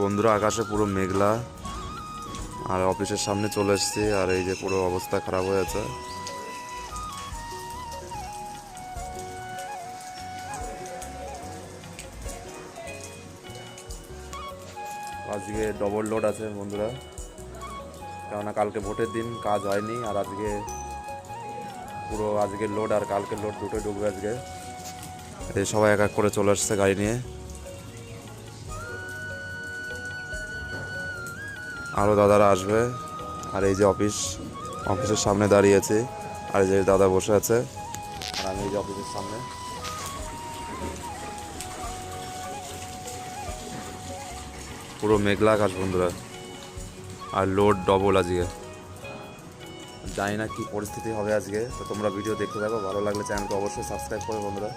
বন্ধুরা আকাশে পুরো মেঘলা, আর অফিসের সামনে চলে এসেছি, আর এই যে পুরো অবস্থা খারাপ হয়ে আছে। আজকে ডবল লোড আছে বন্ধুরা, কেননা কালকে ভোটের দিন কাজ হয়নি, আর আজকে পুরো আজকের লোড আর কালকের লোড দুটোই ঢুকবে আজকে। এই সবাই এক এক করে চলে আসছে গাড়ি নিয়ে, আরও দাদারা আসবে। আর এই যে অফিসের সামনে দাঁড়িয়ে আছি, আর এই যে দাদা বসে আছে, আর আমি এই যে অফিসের সামনে। পুরো মেঘলা আকাশ বন্ধুরা, আর লোড ডবল আজকে। জানি না কী পরিস্থিতি হবে আজকে, তো তোমরা ভিডিও দেখতে থাকো, ভালো লাগলে চ্যানেলকে অবশ্যই সাবস্ক্রাইব করো বন্ধুরা।